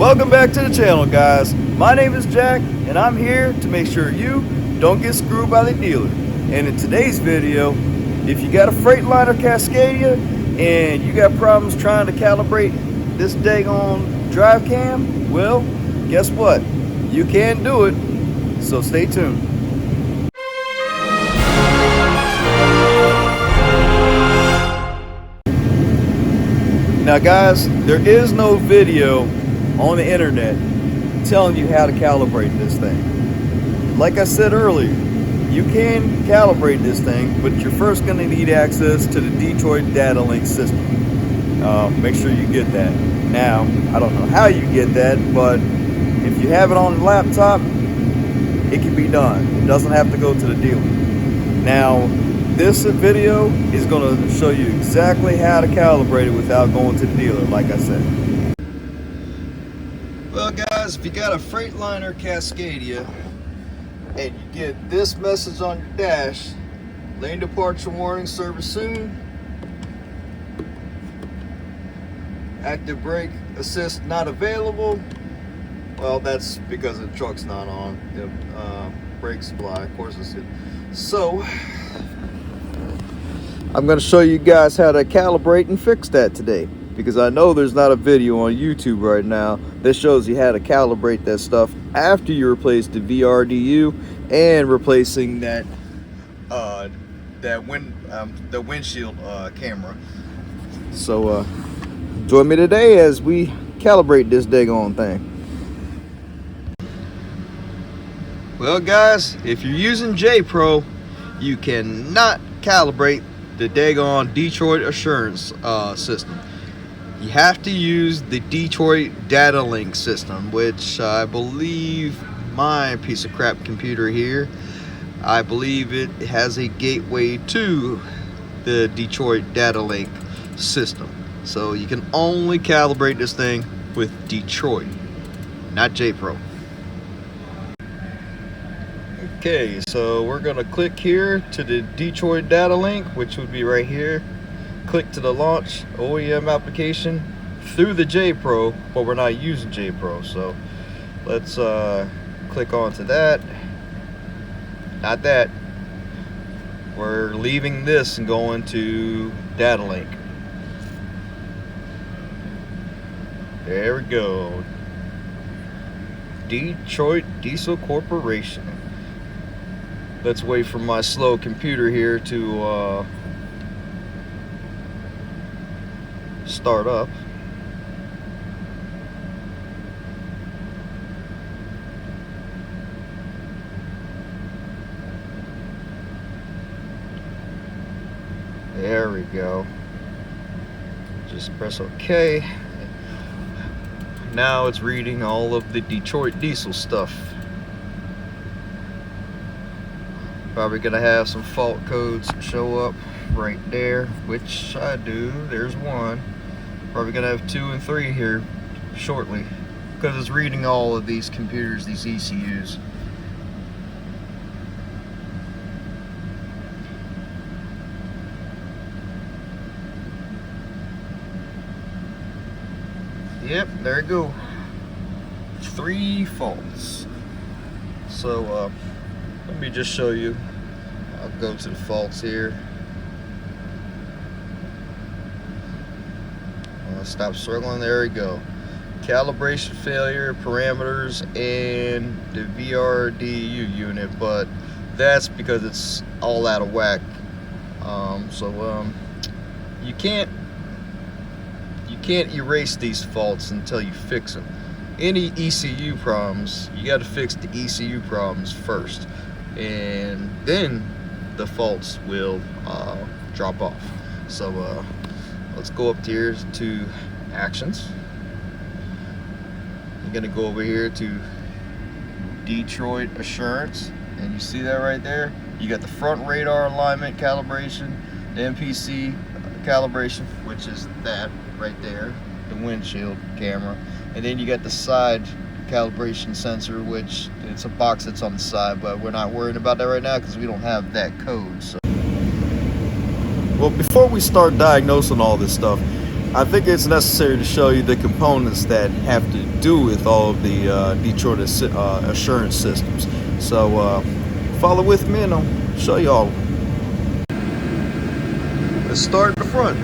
Welcome back to the channel, guys. My name is Jack and I'm here to make sure you don't get screwed by the dealer. And in today's video, if you got a Freightliner Cascadia and you got problems trying to calibrate this daggone DRIVECAM, well, guess what? You can do it, so stay tuned. Now guys, there is no video on the internet telling you how to calibrate this thing. Like I said earlier, you can calibrate this thing, but you're first going to need access to the Detroit Datalink system. Make sure you get that. Now, I don't know how you get that, but if you have it on the laptop, it can be done. It doesn't have to go to the dealer. Now, this video is going to show you exactly how to calibrate it without going to the dealer, like I said. Well guys, if you got a Freightliner Cascadia and you get this message on your dash, lane departure warning, service soon, active brake assist not available, well, that's because the truck's not on, the brake supply, of course it's good. So I'm going to show you guys how to calibrate and fix that today, because I know there's not a video on YouTube right now that shows you how to calibrate that stuff after you replace the VRDU and replacing that the windshield camera. So join me today as we calibrate this daggone thing. Well guys, if you're using J-Pro, you cannot calibrate the daggone Detroit Assurance system. You have to use the Detroit Datalink system, which I believe my piece of crap computer here, I believe it has a gateway to the Detroit Datalink system. So you can only calibrate this thing with Detroit, not J-Pro. Okay, so we're gonna click here to the Detroit Datalink, which would be right here. Click to the launch OEM application through the J-Pro, but we're not using J-Pro, so let's click onto that. Not that. We're leaving this and going to Datalink. There we go. Detroit Diesel Corporation. Let's wait for my slow computer here to start up. There we go. Just press OK. Now it's reading all of the Detroit diesel stuff. Probably gonna have some fault codes show up right there, which I do. There's one. Probably gonna have 2 and 3 here shortly, because it's reading all of these computers, these ECUs. Yep, there you go. 3 faults. So let me just show you. I'll go to the faults here. Stop circling. There we go. Calibration failure, parameters, and the VRDU unit, but that's because it's all out of whack. You can't erase these faults until you fix them. Any ECU problems, you got to fix the ECU problems first, and then the faults will drop off. So let's go up here to actions. I'm gonna go over here to Detroit Assurance, and you see that right there? You got the front radar alignment calibration, the MPC calibration, which is that right there, the windshield camera, and then you got the side calibration sensor, which it's a box that's on the side, but we're not worrying about that right now because we don't have that code. So, well, before we start diagnosing all this stuff, I think it's necessary to show you the components that have to do with all of the Detroit assurance systems. So follow with me and I'll show you all. Let's start at the front.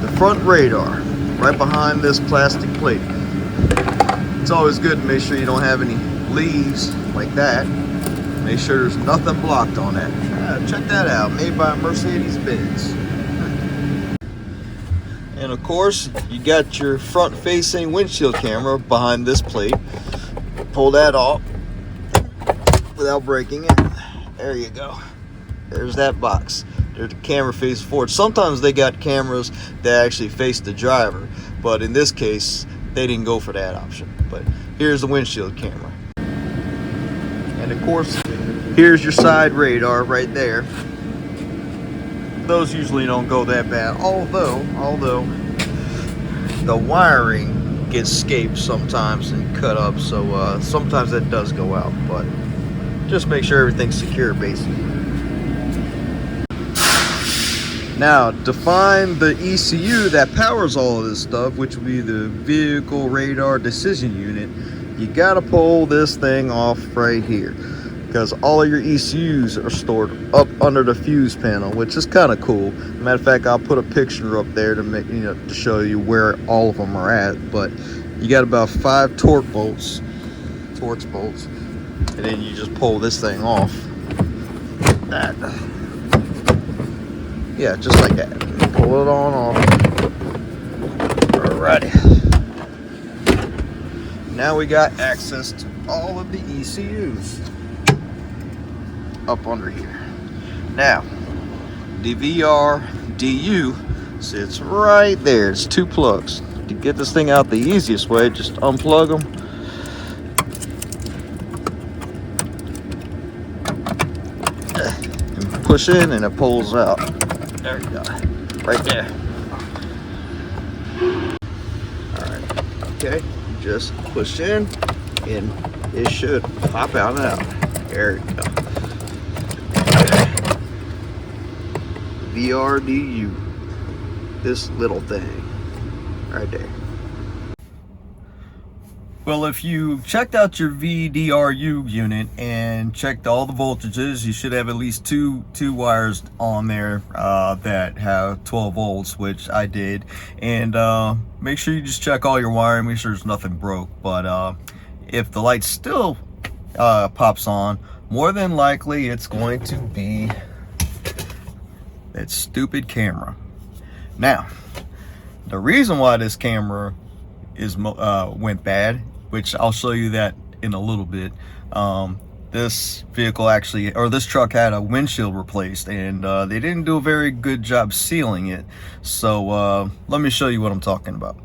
The front radar, right behind this plastic plate. It's always good to make sure you don't have any leaves like that. Make sure there's nothing blocked on that. Check that out, made by Mercedes-Benz. And of course, you got your front-facing windshield camera behind this plate. Pull that off without breaking it. There you go. There's that box. There's the camera facing forward. Sometimes they got cameras that actually face the driver, but in this case, they didn't go for that option. But here's the windshield camera. And of course, here's your side radar right there. Those usually don't go that bad, although the wiring gets scaped sometimes and cut up, so sometimes that does go out, but just make sure everything's secure basically. Now, to find the ECU that powers all of this stuff, which will be the vehicle radar decision unit, you gotta pull this thing off right here, because all of your ECUs are stored up under the fuse panel, which is kind of cool. Matter of fact, I'll put a picture up there to make to show you where all of them are at. But you got about 5 Torx bolts, and then you just pull this thing off. That. Yeah, just like that. Pull it on off. Alrighty. Now we got access to all of the ECUs up under here. Now, the VRDU sits right there. It's 2 plugs. To get this thing out the easiest way, just unplug them. And push in and it pulls out. There you go. Right there. Alright. Okay. Just push in and it should pop out and out. There you go. VRDU, this little thing right there. Well, if you checked out your VDRU unit and checked all the voltages, you should have at least two wires on there that have 12 volts, which I did. And make sure you just check all your wiring, make sure there's nothing broke. But if the light still pops on, more than likely it's going to be that stupid camera. Now, the reason why this camera is went bad, which I'll show you that in a little bit. This vehicle actually, or this truck had a windshield replaced, and they didn't do a very good job sealing it. So let me show you what I'm talking about.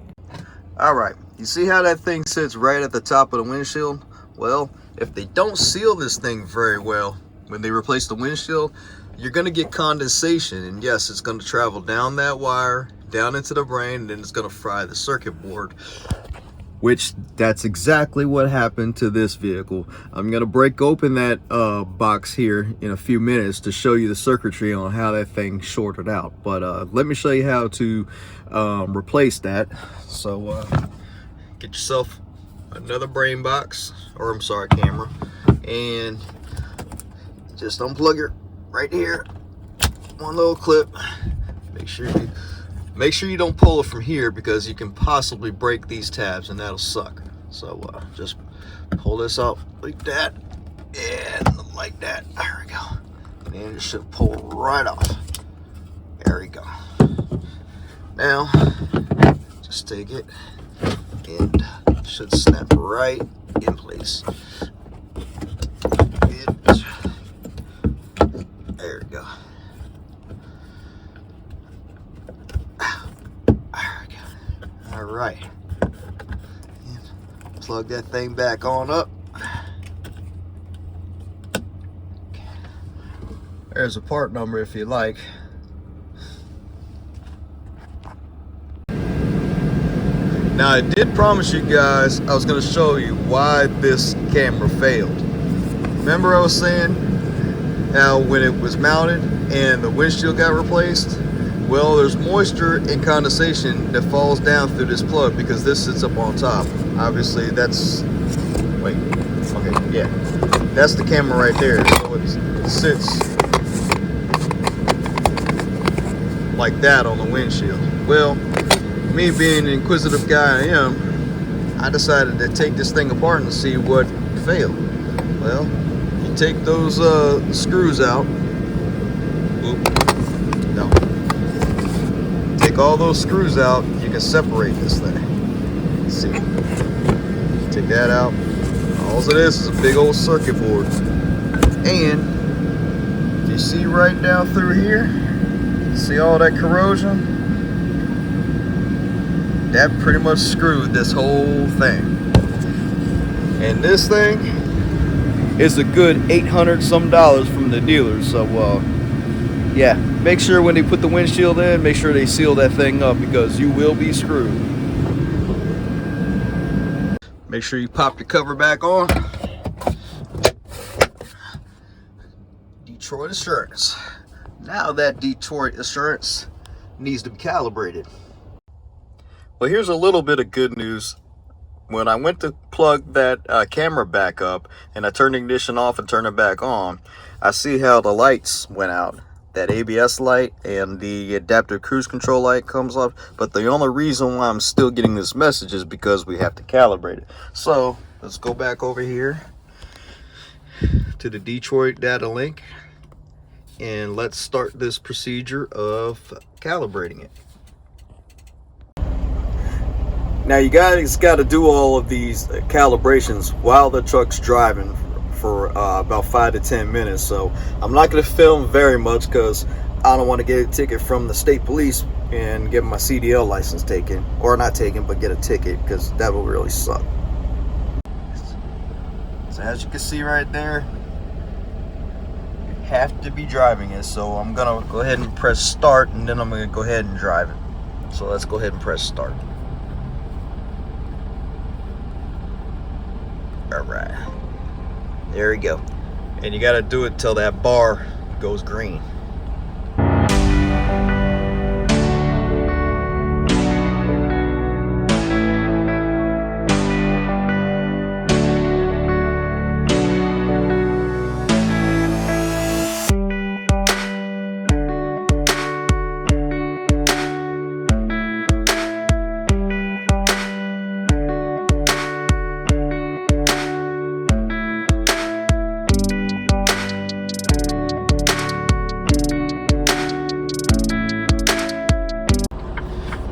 All right, you see how that thing sits right at the top of the windshield? Well, if they don't seal this thing very well when they replace the windshield, you're gonna get condensation, and yes, it's gonna travel down that wire, down into the brain, and then it's gonna fry the circuit board, which that's exactly what happened to this vehicle. I'm gonna break open that box here in a few minutes to show you the circuitry on how that thing shorted out. But let me show you how to replace that. So get yourself another brain box, or I'm sorry, camera, and just unplug it right here. One little clip. Make sure you don't pull it from here, because you can possibly break these tabs and that'll suck. So just pull this out like that and like that. There we go. And then it should pull right off. There we go. Now just take it and it should snap right in place. There we go. All right, and plug that thing back on up. There's a part number if you like. Now, I did promise you guys I was going to show you why this camera failed. Remember I was saying how when it was mounted and the windshield got replaced, Well, there's moisture and condensation that falls down through this plug because this sits up on top. Obviously, that's, wait, okay, yeah. That's the camera right there. So it sits like that on the windshield. Well, me being the inquisitive guy I am, I decided to take this thing apart and see what failed. Well, you take those screws out. Oop, no. Take all those screws out, you can separate this thing. Let's see. Take that out. All it is a big old circuit board. And you see right down through here, see all that corrosion? That pretty much screwed this whole thing. And this thing is a good $800 some from the dealer. So yeah, make sure when they put the windshield in, make sure they seal that thing up because you will be screwed. Make sure you pop the cover back on. Detroit Assurance. Now that Detroit Assurance needs to be calibrated. Well, here's a little bit of good news. When I went to plug that camera back up and I turned the ignition off and turned it back on, I see how the lights went out. That ABS light and the adaptive cruise control light comes off. But the only reason why I'm still getting this message is because we have to calibrate it. So let's go back over here to the Detroit Datalink and let's start this procedure of calibrating it. Now you guys got to do all of these calibrations while the truck's driving for about 5 to 10 minutes. So I'm not going to film very much because I don't want to get a ticket from the state police and get my CDL license taken, or not taken, but get a ticket, because that will really suck. So as you can see right there, you have to be driving it. So I'm going to go ahead and press start, and then I'm going to go ahead and drive it. So let's go ahead and press start. All right, there we go. And you got to do it till that bar goes green.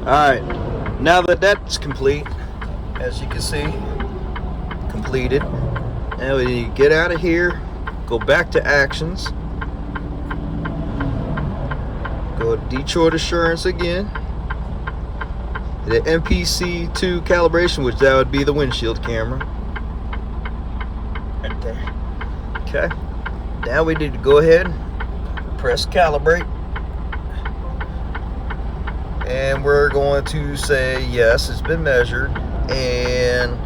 Alright, now that that's complete, as you can see, completed. Now when you get out of here, go back to actions, go to Detroit Assurance again, the MPC2 Calibration, which that would be the windshield camera, right there. Okay, now we need to go ahead, press calibrate. And we're going to say yes, it's been measured, and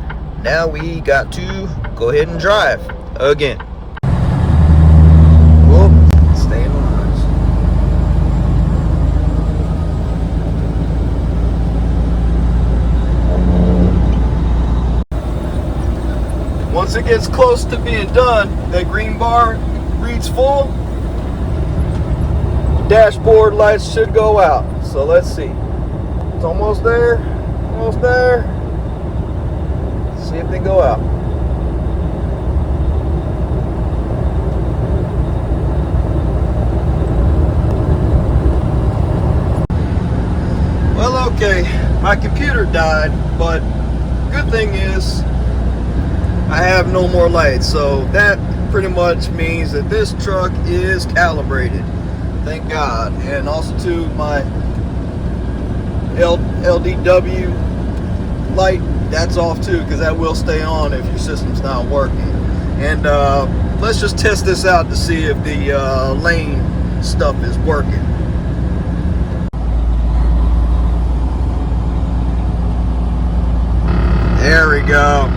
now we got to go ahead and drive again. Whoop, stay in the lines. Once it gets close to being done, that green bar reads full. Dashboard lights should go out. So let's see. It's almost there. Almost there. Let's see if they go out. Well, okay. My computer died, but good thing is I have no more lights. So that pretty much means that this truck is calibrated. Thank God. And also to my LDW light, that's off too, because that will stay on if your system's not working. And let's just test this out to see if the lane stuff is working. There we go.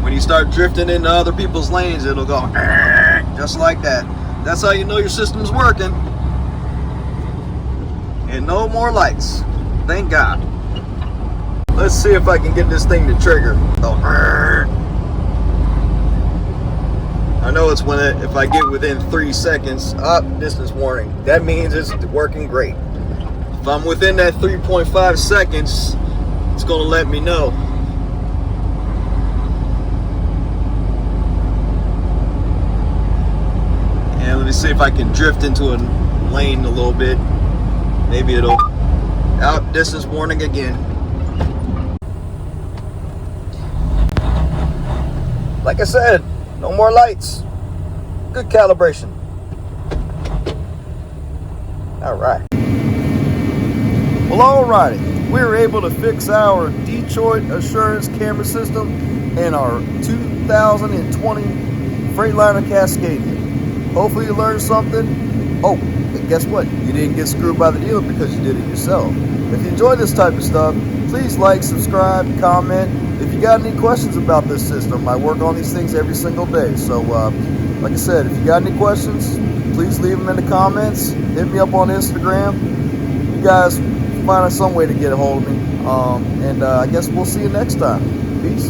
When you start drifting into other people's lanes, it'll go just like that. That's how you know your system's working. And no more lights. Thank God. Let's see if I can get this thing to trigger. Oh, I know it's when if I get within 3 seconds, distance warning. That means it's working great. If I'm within that 3.5 seconds, it's gonna let me know. And let me see if I can drift into a lane a little bit. Maybe it'll out distance warning again. Like I said, no more lights. Good calibration. All right. Well, alrighty. We were able to fix our Detroit assurance camera system in our 2020 Freightliner Cascadia. Hopefully you learned something. Oh, and guess what? You didn't get screwed by the dealer because you did it yourself. If you enjoy this type of stuff, please like, subscribe, comment. If you got any questions about this system, I work on these things every single day. So, like I said, if you got any questions, please leave them in the comments. Hit me up on Instagram. You guys find some way to get a hold of me. I guess we'll see you next time. Peace.